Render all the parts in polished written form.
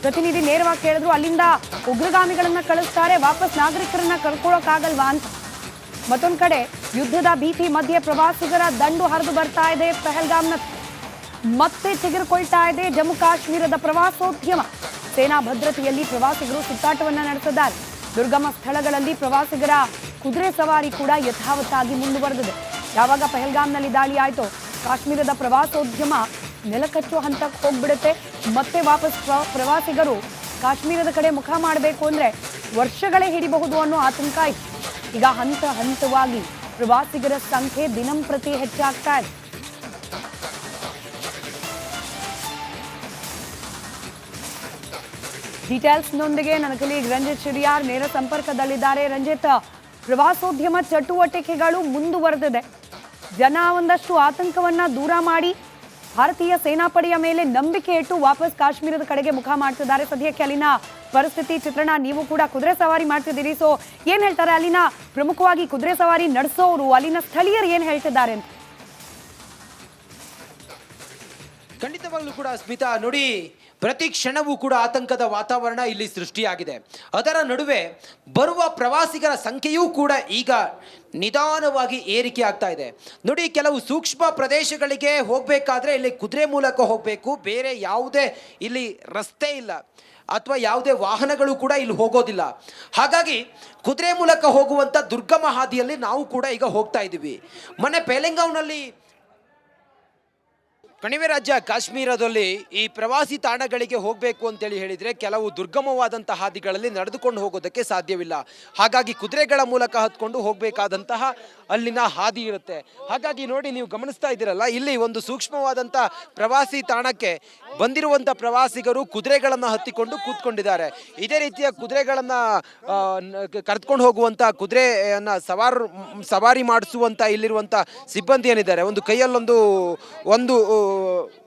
ಪ್ರತಿನಿಧಿ ನೇರವಾಗಿ ಕೇಳಿದ್ರು, ಅಲ್ಲಿಂದ ಉಗ್ರಗಾಮಿಗಳನ್ನ ಕಳಿಸ್ತಾರೆ, ವಾಪಸ್ ನಾಗರಿಕರನ್ನ ಕರ್ಕೊಳ್ಳೋಕ್ಕಾಗಲ್ವಾ ಅಂತ. ಮತ್ತೊಂದು ಕಡೆ ಯುದ್ಧದ ಭೀತಿ ಮಧ್ಯೆ ಪ್ರವಾಸಿಗರ ದಂಡು ಹರಿದು ಬರ್ತಾ ಇದೆ. ಪಹಲ್ಗಾಮ್ನ ಮತ್ತೆ ಚಿಗುರಿಕೊಳ್ತಾ ಇದೆ ಜಮ್ಮು ಕಾಶ್ಮೀರದ ಪ್ರವಾಸೋದ್ಯಮ. ಸೇನಾ ಭದ್ರತೆಯಲ್ಲಿ ಪ್ರವಾಸಿಗರು ಸುತ್ತಾಟವನ್ನ ನಡೆಸಿದ್ದಾರೆ. ದುರ್ಗಮ ಸ್ಥಳಗಳಲ್ಲಿ ಪ್ರವಾಸಿಗರ ಕುದುರೆ ಸವಾರಿ ಕೂಡ ಯಥಾವತ್ತಾಗಿ ಮುಂದುವರೆದಿದೆ. ಯಾವಾಗ ಪಹಲ್ಗಾಮ್ನಲ್ಲಿ ದಾಳಿ ಆಯಿತು, ಕಾಶ್ಮೀರದ ಪ್ರವಾಸೋದ್ಯಮ ನೆಲಕಚ್ಚುವ ಹಂತಕ್ಕೆ ಹೋಗ್ಬಿಡುತ್ತೆ. ಮತ್ತೆ ವಾಪಸ್ ಪ್ರವಾಸಿಗರು ಕಾಶ್ಮೀರದ ಕಡೆ ಮುಖ ಮಾಡಬೇಕು ಅಂದ್ರೆ ವರ್ಷಗಳೇ ಹಿಡಿಬಹುದು ಅನ್ನೋ ಆತಂಕ ಇತ್ತು. ಈಗ ಹಂತ ಹಂತವಾಗಿ ಪ್ರವಾಸಿಗರ ಸಂಖ್ಯೆ ದಿನಂಪ್ರತಿ ಹೆಚ್ಚಾಗ್ತಾ ಇದೆ. ಡೀಟೇಲ್ಸ್ನೊಂದಿಗೆ ನನ್ನ ಕಲೀಗ್ ರಂಜಿತ್ ಶಿರಿಯಾರ್ ನೇರ ಸಂಪರ್ಕದಲ್ಲಿದ್ದಾರೆ. ರಂಜಿತ್, ಪ್ರವಾಸೋದ್ಯಮ ಚಟುವಟಿಕೆಗಳು ಮುಂದುವರೆದಿದೆ. ಜನ ಒಂದಷ್ಟು ಆತಂಕವನ್ನ ದೂರ ಮಾಡಿ ಭಾರತೀಯ ಸೇನಾಪಡೆಯ ಮೇಲೆ ನಂಬಿಕೆ ಇಟ್ಟು ವಾಪಸ್ ಕಾಶ್ಮೀರದ ಕಡೆಗೆ ಮುಖ ಮಾಡ್ತಿದ್ದಾರೆ. ಸದ್ಯಕ್ಕೆ ಅಲ್ಲಿನ ಪರಿಸ್ಥಿತಿ ಚಿತ್ರಣ, ನೀವು ಕೂಡ ಕುದುರೆ ಸವಾರಿ ಮಾಡ್ತಿದ್ದೀರಿ, ಸೊ ಏನ್ ಹೇಳ್ತಾರೆ ಅಲ್ಲಿನ ಪ್ರಮುಖವಾಗಿ ಕುದುರೆ ಸವಾರಿ ನಡೆಸೋರು, ಅಲ್ಲಿನ ಸ್ಥಳೀಯರು ಏನ್ ಹೇಳ್ತಿದ್ದಾರೆ ಅಂತ? ಖಂಡಿತವಾಗ್ಲೂ ಕೂಡ ಸ್ಮಿತಾ, ನೋಡಿ, ಪ್ರತಿ ಕ್ಷಣವೂ ಕೂಡ ಆತಂಕದ ವಾತಾವರಣ ಇಲ್ಲಿ ಸೃಷ್ಟಿಯಾಗಿದೆ. ಅದರ ನಡುವೆ ಬರುವ ಪ್ರವಾಸಿಗರ ಸಂಖ್ಯೆಯೂ ಕೂಡ ಈಗ ನಿಧಾನವಾಗಿ ಏರಿಕೆ ಆಗ್ತಾ ಇದೆ. ನೋಡಿ, ಕೆಲವು ಸೂಕ್ಷ್ಮ ಪ್ರದೇಶಗಳಿಗೆ ಹೋಗಬೇಕಾದ್ರೆ ಇಲ್ಲಿ ಕುದುರೆ ಮೂಲಕ ಹೋಗಬೇಕು, ಬೇರೆ ಯಾವುದೇ ಇಲ್ಲಿ ರಸ್ತೆ ಇಲ್ಲ ಅಥವಾ ಯಾವುದೇ ವಾಹನಗಳು ಕೂಡ ಇಲ್ಲಿ ಹೋಗೋದಿಲ್ಲ. ಹಾಗಾಗಿ ಕುದುರೆ ಮೂಲಕ ಹೋಗುವಂಥ ದುರ್ಗಮ ಹಾದಿಯಲ್ಲಿ ನಾವು ಕೂಡ ಈಗ ಹೋಗ್ತಾ ಇದ್ದೀವಿ. ಮೊನ್ನೆ ಪಹಲ್ಗಾಮ್ನಲ್ಲಿ ಕಣಿವೆ ರಾಜ್ಯ ಕಾಶ್ಮೀರದಲ್ಲಿ ಈ ಪ್ರವಾಸಿ ತಾಣಗಳಿಗೆ ಹೋಗಬೇಕು ಅಂತೇಳಿ ಹೇಳಿದರೆ ಕೆಲವು ದುರ್ಗಮವಾದಂಥ ಹಾದಿಗಳಲ್ಲಿ ನಡೆದುಕೊಂಡು ಹೋಗೋದಕ್ಕೆ ಸಾಧ್ಯವಿಲ್ಲ. ಹಾಗಾಗಿ ಕುದುರೆಗಳ ಮೂಲಕ ಹತ್ಕೊಂಡು ಹೋಗಬೇಕಾದಂತಹ ಅಲ್ಲಿನ ಹಾದಿ ಇರುತ್ತೆ. ಹಾಗಾಗಿ ನೋಡಿ, ನೀವು ಗಮನಿಸ್ತಾ ಇದ್ದೀರಲ್ಲ, ಇಲ್ಲಿ ಒಂದು ಸೂಕ್ಷ್ಮವಾದಂಥ ಪ್ರವಾಸಿ ತಾಣಕ್ಕೆ ಬಂದಿರುವಂಥ ಪ್ರವಾಸಿಗರು ಕುದುರೆಗಳನ್ನು ಹತ್ತಿಕೊಂಡು ಕೂತ್ಕೊಂಡಿದ್ದಾರೆ. ಇದೇ ರೀತಿಯ ಕುದುರೆಗಳನ್ನು ಕರೆದುಕೊಂಡು ಹೋಗುವಂಥ ಕುದುರೆಯನ್ನು ಸವಾರಿ ಮಾಡಿಸುವಂಥ ಇಲ್ಲಿರುವಂಥ ಸಿಬ್ಬಂದಿ ಏನಿದ್ದಾರೆ, ಒಂದು ಕೈಯಲ್ಲೊಂದು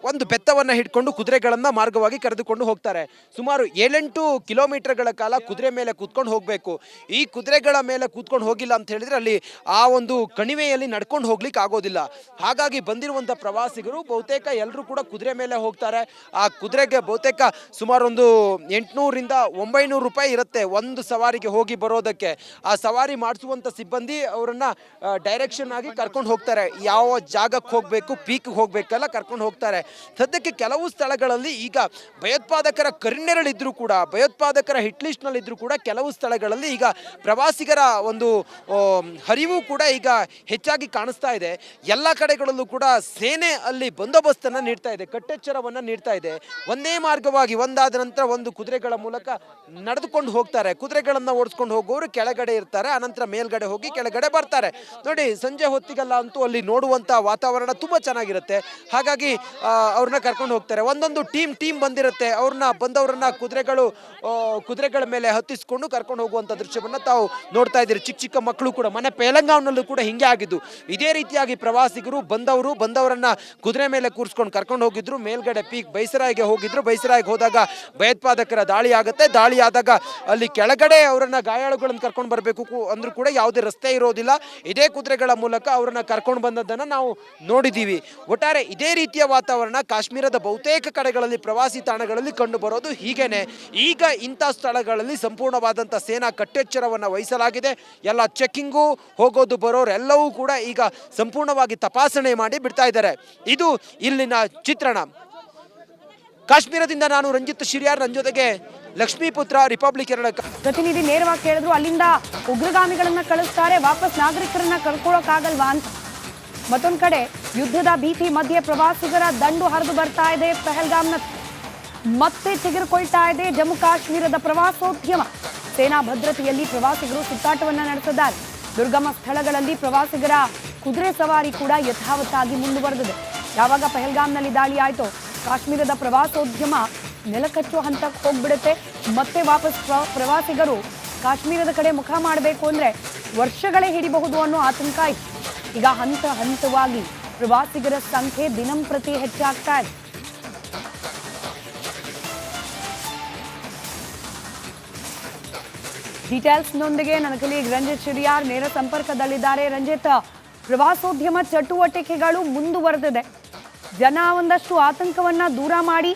ಒಂದು ಬೆತ್ತವನ್ನು ಹಿಡ್ಕೊಂಡು ಕುದುರೆಗಳನ್ನು ಮಾರ್ಗವಾಗಿ ಕರೆದುಕೊಂಡು ಹೋಗ್ತಾರೆ. ಸುಮಾರು 7-8 ಕಿಲೋಮೀಟರ್ಗಳ ಕಾಲ ಕುದುರೆ ಮೇಲೆ ಕೂತ್ಕೊಂಡು ಹೋಗಬೇಕು. ಈ ಕುದುರೆಗಳ ಮೇಲೆ ಕೂತ್ಕೊಂಡು ಹೋಗಿಲ್ಲ ಅಂತ ಹೇಳಿದ್ರೆ ಅಲ್ಲಿ ಆ ಒಂದು ಕಣಿವೆಯಲ್ಲಿ ನಡ್ಕೊಂಡು ಹೋಗ್ಲಿಕ್ಕೆ ಆಗೋದಿಲ್ಲ. ಹಾಗಾಗಿ ಬಂದಿರುವಂಥ ಪ್ರವಾಸಿಗರು ಬಹುತೇಕ ಎಲ್ಲರೂ ಕೂಡ ಕುದುರೆ ಮೇಲೆ ಹೋಗ್ತಾರೆ. ಆ ಕುದುರೆಗೆ ಬಹುತೇಕ ಸುಮಾರು ಒಂದು 800ರಿಂದ 900 ರೂಪಾಯಿ ಇರುತ್ತೆ ಒಂದು ಸವಾರಿಗೆ ಹೋಗಿ ಬರೋದಕ್ಕೆ. ಆ ಸವಾರಿ ಮಾಡಿಸುವಂಥ ಸಿಬ್ಬಂದಿ ಅವರನ್ನ ಡೈರೆಕ್ಷನ್ ಆಗಿ ಕರ್ಕೊಂಡು ಹೋಗ್ತಾರೆ. ಯಾವ ಜಾಗಕ್ಕೆ ಹೋಗಬೇಕು, ಪೀಕ್ಗೆ ಹೋಗ್ಬೇಕೆಲ್ಲ ಕರ್ಕೊಂಡು ಹೋಗ್ತಾರೆ. ಸದ್ಯಕ್ಕೆ ಕೆಲವು ಸ್ಥಳಗಳಲ್ಲಿ ಈಗ ಭಯೋತ್ಪಾದಕರ ಕರಿನೆರಳಿದ್ರೂ ಕೂಡ, ಭಯೋತ್ಪಾದಕರ ಹಿಟ್ ಲಿಸ್ಟ್ನಲ್ಲಿದ್ದರೂ ಕೂಡ ಕೆಲವು ಸ್ಥಳಗಳಲ್ಲಿ ಈಗ ಪ್ರವಾಸಿಗರ ಒಂದು ಹರಿವು ಕೂಡ ಈಗ ಹೆಚ್ಚಾಗಿ ಕಾಣಿಸ್ತಾ ಇದೆ. ಎಲ್ಲ ಕಡೆಗಳಲ್ಲೂ ಕೂಡ ಸೇನೆ ಅಲ್ಲಿ ಬಂದೋಬಸ್ತನ್ನು ನೀಡ್ತಾ ಇದೆ, ಕಟ್ಟೆಚ್ಚರವನ್ನು ನೀಡ್ತಾ ಇದೆ. ಒಂದೇ ಮಾರ್ಗವಾಗಿ ಒಂದಾದ ನಂತರ ಒಂದು ಕುದುರೆಗಳ ಮೂಲಕ ನಡೆದುಕೊಂಡು ಹೋಗ್ತಾರೆ. ಕುದುರೆಗಳನ್ನು ಓಡಿಸ್ಕೊಂಡು ಹೋಗೋರು ಕೆಳಗಡೆ ಇರ್ತಾರೆ, ಅನಂತರ ಮೇಲ್ಗಡೆ ಹೋಗಿ ಕೆಳಗಡೆ ಬರ್ತಾರೆ. ನೋಡಿ, ಸಂಜೆ ಹೊತ್ತಿಗೆಲ್ಲ ಅಂತೂ ಅಲ್ಲಿ ನೋಡುವಂಥ ವಾತಾವರಣ ತುಂಬ ಚೆನ್ನಾಗಿರುತ್ತೆ. ಹಾಗಾಗಿ ಅವ್ರನ್ನ ಕರ್ಕೊಂಡು ಹೋಗ್ತಾರೆ. ಒಂದೊಂದು ಟೀಮ್ ಬಂದಿರುತ್ತೆ, ಬಂದವರನ್ನ ಕುದುರೆಗಳ ಮೇಲೆ ಹತ್ತಿಸ್ಕೊಂಡು ಕರ್ಕೊಂಡು ಹೋಗುವಂಥ ದೃಶ್ಯವನ್ನು ತಾವು ನೋಡ್ತಾ ಇದ್ದೀರಿ. ಚಿಕ್ಕ ಮಕ್ಕಳು ಕೂಡ, ಮೊನ್ನೆ ಪಹಲ್ಗಾಮ್ನಲ್ಲೂ ಕೂಡ ಹಿಂಗೆ ಆಗಿದ್ದು. ಇದೇ ರೀತಿಯಾಗಿ ಪ್ರವಾಸಿಗರು ಬಂದವರನ್ನ ಕುದುರೆ ಮೇಲೆ ಕೂರಿಸ್ಕೊಂಡು ಕರ್ಕೊಂಡು ಹೋಗಿದ್ರು. ಮೇಲ್ಗಡೆ ಪೀಕ್ ಬೈಸರಾಯಿಗೆ ಹೋಗಿದ್ರು. ಬೈಸರಾಯಿಗೆ ಹೋದಾಗ ಭಯೋತ್ಪಾದಕರ ದಾಳಿ ಆಗುತ್ತೆ. ದಾಳಿ ಆದಾಗ ಅಲ್ಲಿ ಕೆಳಗಡೆ ಅವರನ್ನ ಗಾಯಾಳುಗಳನ್ನು ಕರ್ಕೊಂಡು ಬರಬೇಕು ಅಂದ್ರೂ ಕೂಡ ಯಾವುದೇ ರಸ್ತೆ ಇರೋದಿಲ್ಲ. ಇದೇ ಕುದುರೆಗಳ ಮೂಲಕ ಅವರನ್ನ ಕರ್ಕೊಂಡು ಬಂದದ್ದನ್ನು ನಾವು ನೋಡಿದ್ದೀವಿ. ಒಟ್ಟಾರೆ ಇದೇ ರೀತಿಯ ವಾತಾವರಣ ಕಾಶ್ಮೀರದ ಬಹುತೇಕ ಕಡೆಗಳಲ್ಲಿ ಪ್ರವಾಸಿ ತಾಣಗಳಲ್ಲಿ ಕಂಡು ಬರೋದು ಹೀಗೇನೆ. ಈಗ ಇಂಥ ಸ್ಥಳಗಳಲ್ಲಿ ಸಂಪೂರ್ಣವಾದಂಥ ಸೇನಾ ಕಟ್ಟೆಚ್ಚರವನ್ನು ವಹಿಸಲಾಗಿದೆ. ಎಲ್ಲ ಚೆಕ್ಕಿಂಗು, ಹೋಗೋದು ಬರೋರೆಲ್ಲವೂ ಕೂಡ ಈಗ ಸಂಪೂರ್ಣವಾಗಿ ತಪಾಸಣೆ ಮಾಡಿ ಬಿಡ್ತಾ ಇದ್ದಾರೆ. ಇದು ಇಲ್ಲಿನ ಚಿತ್ರಣ. ಕಾಶ್ಮೀರದಿಂದ ನಾನು ರಂಜಿತ್ ಶಿರಿಯಾರ್, ನನ್ನ ಜೊತೆಗೆ ಲಕ್ಷ್ಮೀಪುತ್ರ, ರಿಪಬ್ಲಿಕ್ ಕನ್ನಡ. ಪ್ರತಿನಿಧಿ ನೇರವಾಗಿ ಕೇಳಿದ್ರು, ಅಲ್ಲಿಂದ ಉಗ್ರಗಾಮಿಗಳನ್ನ ಕಳಿಸ್ತಾರೆ, ವಾಪಸ್ ನಾಗರಿಕರನ್ನ ಕರ್ಕೊಳ್ಳೋಕ್ಕಾಗಲ್ವಾ ಅಂತ. ಮತ್ತೊಂದು ಕಡೆ ಯುದ್ಧದ ಭೀತಿ ಮಧ್ಯೆ ಪ್ರವಾಸಿಗರ ದಂಡು ಹರಿದು ಬರ್ತಾ ಇದೆ. ಪಹಲ್ಗಾಮ್ನ ಮತ್ತೆ ಚಿಗುರಿಕೊಳ್ತಾ ಇದೆ ಜಮ್ಮು ಕಾಶ್ಮೀರದ ಪ್ರವಾಸೋದ್ಯಮ. ಸೇನಾ ಭದ್ರತೆಯಲ್ಲಿ ಪ್ರವಾಸಿಗರು ಸುತ್ತಾಟವನ್ನ ನಡೆಸಿದ್ದಾರೆ. ದುರ್ಗಮ ಸ್ಥಳಗಳಲ್ಲಿ ಪ್ರವಾಸಿಗರ ಕುದುರೆ ಸವಾರಿ ಕೂಡ ಯಥಾವತ್ತಾಗಿ ಮುಂದುವರೆದಿದೆ. ಯಾವಾಗ ಪಹಲ್ಗಾಮ್ನಲ್ಲಿ ದಾಳಿ ಆಯಿತು, ಕಾಶ್ಮೀರದ ಪ್ರವಾಸೋದ್ಯಮ ನೆಲಕಚ್ಚುವ ಹಂತಕ್ಕೆ ಹೋಗ್ಬಿಡುತ್ತೆ. ಮತ್ತೆ ವಾಪಸ್ ಪ್ರವಾಸಿಗರು ಕಾಶ್ಮೀರದ ಕಡೆ ಮುಖ ಮಾಡಬೇಕು ಅಂದ್ರೆ ವರ್ಷಗಳೇ ಹಿಡಿಬಹುದು ಅನ್ನೋ ಆತಂಕ ಇತ್ತು. ಈಗ ಹಂತ ಹಂತವಾಗಿ ಪ್ರವಾಸಿಗರ ಸಂಖ್ಯೆ ದಿನಂಪ್ರತಿ ಹೆಚ್ಚಾಗ್ತಾ ಇದೆ. ಡೀಟೇಲ್ಸ್ನೊಂದಿಗೆ ನನ್ನ ಕಲೀಗ್ ರಂಜಿತ್ ಶಿರಿಯಾರ್ ನೇರ ಸಂಪರ್ಕದಲ್ಲಿದ್ದಾರೆ. ರಂಜಿತ್, ಪ್ರವಾಸೋದ್ಯಮ ಚಟುವಟಿಕೆಗಳು ಮುಂದುವರೆದಿದೆ. ಜನ ಒಂದಷ್ಟು ಆತಂಕವನ್ನ ದೂರ ಮಾಡಿ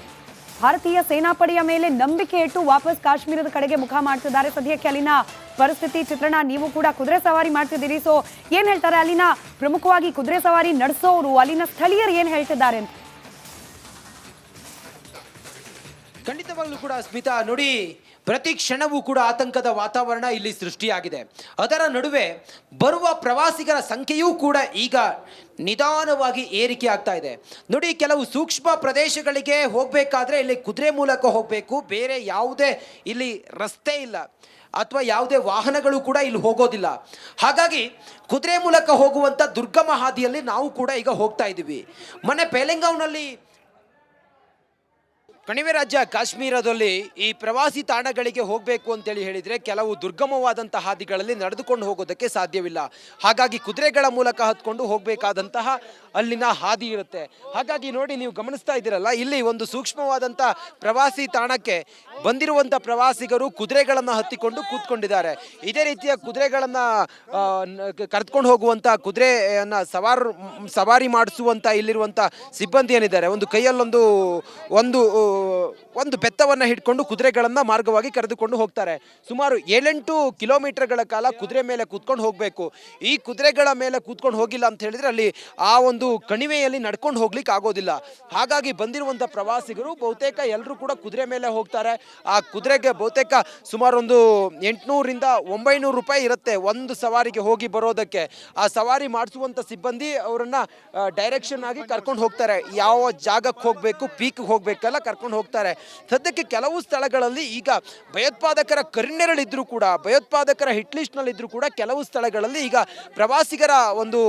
ಭಾರತೀಯ ಸೇನಾಪಡೆಯ ಮೇಲೆ ನಂಬಿಕೆ ಇಟ್ಟು ವಾಪಸ್ ಕಾಶ್ಮೀರದ ಕಡೆಗೆ ಮುಖ ಮಾಡ್ತಿದ್ದಾರೆ. ಸದ್ಯಕ್ಕೆ ಅಲ್ಲಿನ ಪರಿಸ್ಥಿತಿ ಚಿತ್ರಣ ನೀವು ಕೂಡ ಕುದುರೆ ಸವಾರಿ ಮಾಡ್ತಿದ್ದೀರಿ. ಸೊ ಏನ್ ಹೇಳ್ತಾರೆ ಅಲ್ಲಿನ ಪ್ರಮುಖವಾಗಿ ಕುದುರೆ ಸವಾರಿ ನಡೆಸೋರು, ಅಲ್ಲಿನ ಸ್ಥಳೀಯರು ಏನ್ ಹೇಳ್ತಿದ್ದಾರೆ ಅಂತ? ಖಂಡಿತವಾಗ್ಲೂ ಕೂಡ ಸ್ಮಿತಾ ನೋಡಿ, ಪ್ರತಿ ಕ್ಷಣವೂ ಕೂಡ ಆತಂಕದ ವಾತಾವರಣ ಇಲ್ಲಿ ಸೃಷ್ಟಿಯಾಗಿದೆ. ಅದರ ನಡುವೆ ಬರುವ ಪ್ರವಾಸಿಗರ ಸಂಖ್ಯೆಯೂ ಕೂಡ ಈಗ ನಿಧಾನವಾಗಿ ಏರಿಕೆ ಆಗ್ತಾ ಇದೆ. ನೋಡಿ, ಕೆಲವು ಸೂಕ್ಷ್ಮ ಪ್ರದೇಶಗಳಿಗೆ ಹೋಗಬೇಕಾದ್ರೆ ಇಲ್ಲಿ ಕುದುರೆ ಮೂಲಕ ಹೋಗಬೇಕು, ಬೇರೆ ಯಾವುದೇ ಇಲ್ಲಿ ರಸ್ತೆ ಇಲ್ಲ ಅಥವಾ ಯಾವುದೇ ವಾಹನಗಳು ಕೂಡ ಇಲ್ಲಿ ಹೋಗೋದಿಲ್ಲ. ಹಾಗಾಗಿ ಕುದುರೆ ಮೂಲಕ ಹೋಗುವಂಥ ದುರ್ಗಮ ಹಾದಿಯಲ್ಲಿ ನಾವು ಕೂಡ ಈಗ ಹೋಗ್ತಾ ಇದ್ದೀವಿ. ಮೊನ್ನೆ ಪೆಹಲ್ಗಾಂವ್ನಲ್ಲಿ ಕಣಿವೆ ರಾಜ್ಯ ಕಾಶ್ಮೀರದಲ್ಲಿ ಈ ಪ್ರವಾಸಿ ತಾಣಗಳಿಗೆ ಹೋಗಬೇಕು ಅಂತೇಳಿ ಹೇಳಿದರೆ ಕೆಲವು ದುರ್ಗಮವಾದಂಥ ಹಾದಿಗಳಲ್ಲಿ ನಡೆದುಕೊಂಡು ಹೋಗೋದಕ್ಕೆ ಸಾಧ್ಯವಿಲ್ಲ. ಹಾಗಾಗಿ ಕುದುರೆಗಳ ಮೂಲಕ ಹತ್ಕೊಂಡು ಹೋಗಬೇಕಾದಂತಹ ಅಲ್ಲಿನ ಹಾದಿ ಇರುತ್ತೆ. ಹಾಗಾಗಿ ನೋಡಿ, ನೀವು ಗಮನಿಸ್ತಾ ಇದ್ದೀರಲ್ಲ, ಇಲ್ಲಿ ಒಂದು ಸೂಕ್ಷ್ಮವಾದಂಥ ಪ್ರವಾಸಿ ತಾಣಕ್ಕೆ ಬಂದಿರುವಂಥ ಪ್ರವಾಸಿಗರು ಕುದುರೆಗಳನ್ನು ಹತ್ತಿಕೊಂಡು ಕೂತ್ಕೊಂಡಿದ್ದಾರೆ. ಇದೇ ರೀತಿಯ ಕುದುರೆಗಳನ್ನು ಕರೆದುಕೊಂಡು ಹೋಗುವಂಥ ಕುದುರೆಯನ್ನು ಸವಾರಿ ಮಾಡಿಸುವಂಥ ಇಲ್ಲಿರುವಂಥ ಸಿಬ್ಬಂದಿ ಏನಿದ್ದಾರೆ, ಒಂದು ಕೈಯಲ್ಲೊಂದು ಒಂದು ಬೆತ್ತವನ್ನು ಹಿಡ್ಕೊಂಡು ಕುದುರೆಗಳನ್ನು ಮಾರ್ಗವಾಗಿ ಕರೆದುಕೊಂಡು ಹೋಗ್ತಾರೆ. ಸುಮಾರು 7-8 ಕಿಲೋಮೀಟರ್ಗಳ ಕಾಲ ಕುದುರೆ ಮೇಲೆ ಕೂತ್ಕೊಂಡು ಹೋಗಬೇಕು. ಈ ಕುದುರೆಗಳ ಮೇಲೆ ಕೂತ್ಕೊಂಡು ಹೋಗಿಲ್ಲ ಅಂತ ಹೇಳಿದ್ರೆ ಅಲ್ಲಿ ಆ ಒಂದು ಕಣಿವೆಯಲ್ಲಿ ನಡ್ಕೊಂಡು ಹೋಗ್ಲಿಕ್ಕೆ ಆಗೋದಿಲ್ಲ. ಹಾಗಾಗಿ ಬಂದಿರುವಂಥ ಪ್ರವಾಸಿಗರು ಬಹುತೇಕ ಎಲ್ಲರೂ ಕೂಡ ಕುದುರೆ ಮೇಲೆ ಹೋಗ್ತಾರೆ. ಆ ಕುದುರೆಗೆ ಬಹುತೇಕ ಸುಮಾರು ಒಂದು 800ರಿಂದ 900 ರೂಪಾಯಿ ಇರುತ್ತೆ ಒಂದು ಸವಾರಿಗೆ ಹೋಗಿ ಬರೋದಕ್ಕೆ. ಆ ಸವಾರಿ ಮಾಡಿಸುವಂಥ ಸಿಬ್ಬಂದಿ ಅವರನ್ನ ಡೈರೆಕ್ಷನ್ ಆಗಿ ಕರ್ಕೊಂಡು ಹೋಗ್ತಾರೆ. ಯಾವ ಜಾಗಕ್ಕೆ ಹೋಗಬೇಕು, ಪೀಕ್ಗೆ ಹೋಗ್ಬೇಕಲ್ಲ ಕರ್ಕೊಂಡು ಹೋಗ್ತಾರೆ. ಸದ್ಯಕ್ಕೆ ಕೆಲವು ಸ್ಥಳಗಳಲ್ಲಿ ಈಗ ಭಯೋತ್ಪಾದಕರ ಕರಿನೆರಳಿದ್ರೂ ಕೂಡ, ಭಯೋತ್ಪಾದಕರ ಹಿಟ್ ಲಿಸ್ಟ್ ನಲ್ಲಿ ಇದ್ರೂ ಕೂಡ ಕೆಲವು ಸ್ಥಳಗಳಲ್ಲಿ ಈಗ ಪ್ರವಾಸಿಗರ ಒಂದು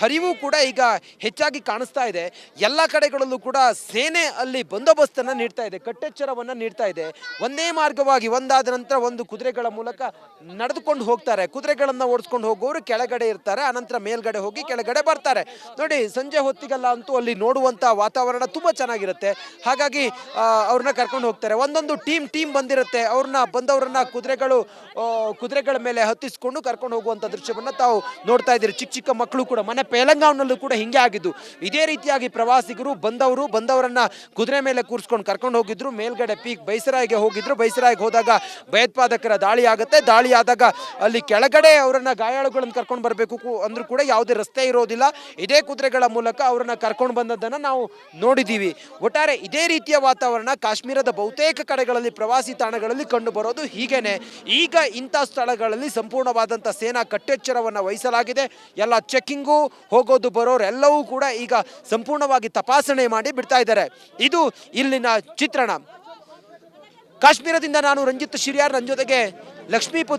ಹರಿವು ಕೂಡ ಈಗ ಹೆಚ್ಚಾಗಿ ಕಾಣಿಸ್ತಾ ಇದೆ. ಎಲ್ಲ ಕಡೆಗಳಲ್ಲೂ ಕೂಡ ಸೇನೆ ಅಲ್ಲಿ ಬಂದೋಬಸ್ತನ್ನು ನೀಡ್ತಾ ಇದೆ, ಕಟ್ಟೆಚ್ಚರವನ್ನು ನೀಡ್ತಾ ಇದೆ. ಒಂದೇ ಮಾರ್ಗವಾಗಿ ಒಂದಾದ ನಂತರ ಒಂದು ಕುದುರೆಗಳ ಮೂಲಕ ನಡೆದುಕೊಂಡು ಹೋಗ್ತಾರೆ. ಕುದುರೆಗಳನ್ನು ಓಡಿಸ್ಕೊಂಡು ಹೋಗೋರು ಕೆಳಗಡೆ ಇರ್ತಾರೆ, ಅನಂತರ ಮೇಲ್ಗಡೆ ಹೋಗಿ ಕೆಳಗಡೆ ಬರ್ತಾರೆ. ನೋಡಿ, ಸಂಜೆ ಹೊತ್ತಿಗೆಲ್ಲ ಅಂತೂ ಅಲ್ಲಿ ನೋಡುವಂಥ ವಾತಾವರಣ ತುಂಬ ಚೆನ್ನಾಗಿರುತ್ತೆ. ಹಾಗಾಗಿ ಅವ್ರನ್ನ ಕರ್ಕೊಂಡು ಹೋಗ್ತಾರೆ. ಒಂದೊಂದು ಟೀಮ್ ಬಂದಿರುತ್ತೆ, ಬಂದವರನ್ನ ಕುದುರೆಗಳ ಮೇಲೆ ಹತ್ತಿಸ್ಕೊಂಡು ಕರ್ಕೊಂಡು ಹೋಗುವಂಥ ದೃಶ್ಯವನ್ನು ತಾವು ನೋಡ್ತಾ ಇದ್ದೀರಿ. ಚಿಕ್ಕ ಮಕ್ಕಳು ಕೂಡ, ಮೊನ್ನೆ ಪೆಹಲ್ಗಾಂವ್ನಲ್ಲೂ ಕೂಡ ಹಿಂಗೆ ಆಗಿದ್ದು. ಇದೇ ರೀತಿಯಾಗಿ ಪ್ರವಾಸಿಗರು ಬಂದವರನ್ನ ಕುದುರೆ ಮೇಲೆ ಕೂರಿಸ್ಕೊಂಡು ಕರ್ಕೊಂಡು ಹೋಗಿದ್ರು. ಮೇಲ್ಗಡೆ ಪೀಕ್ ಬೈಸರಾಯಿಗೆ ಹೋಗಿದ್ರು. ಬೈಸರಾಯಿಗೆ ಹೋದಾಗ ಭಯೋತ್ಪಾದಕರ ದಾಳಿ ಆಗುತ್ತೆ. ದಾಳಿ ಆದಾಗ ಅಲ್ಲಿ ಕೆಳಗಡೆ ಅವರನ್ನ ಗಾಯಾಳುಗಳನ್ನು ಕರ್ಕೊಂಡು ಬರಬೇಕು ಅಂದ್ರೂ ಕೂಡ ಯಾವುದೇ ರಸ್ತೆ ಇರೋದಿಲ್ಲ. ಇದೇ ಕುದುರೆಗಳ ಮೂಲಕ ಅವರನ್ನ ಕರ್ಕೊಂಡು ಬಂದದ್ದನ್ನು ನಾವು ನೋಡಿದ್ದೀವಿ. ಒಟ್ಟಾರೆ ಇದೇ ರೀತಿಯ ವಾತಾವರಣ ಕಾಶ್ಮೀರದ ಬಹುತೇಕ ಕಡೆಗಳಲ್ಲಿ ಪ್ರವಾಸಿ ತಾಣಗಳಲ್ಲಿ ಕಂಡು ಬರೋದು ಹೀಗೇನೆ. ಈಗ ಇಂಥ ಸ್ಥಳಗಳಲ್ಲಿ ಸಂಪೂರ್ಣವಾದಂಥ ಸೇನಾ ಕಟ್ಟೆಚ್ಚರವನ್ನು ವಹಿಸಲಾಗಿದೆ. ಎಲ್ಲ ಚೆಕ್ಕಿಂಗು, ಹೋಗೋದು ಬರೋರು ಎಲ್ಲವೂ ಕೂಡ ಈಗ ಸಂಪೂರ್ಣವಾಗಿ ತಪಾಸಣೆ ಮಾಡಿ ಬಿಡ್ತಾ ಇದ್ದಾರೆ. ಇದು ಇಲ್ಲಿನ ಚಿತ್ರಣ. ಕಾಶ್ಮೀರದಿಂದ ನಾನು ರಂಜಿತ್ ಶಿರ್ಯಾರ್, ನನ್ನ ಜೊತೆಗೆ ಲಕ್ಷ್ಮೀಪುತ್ರ.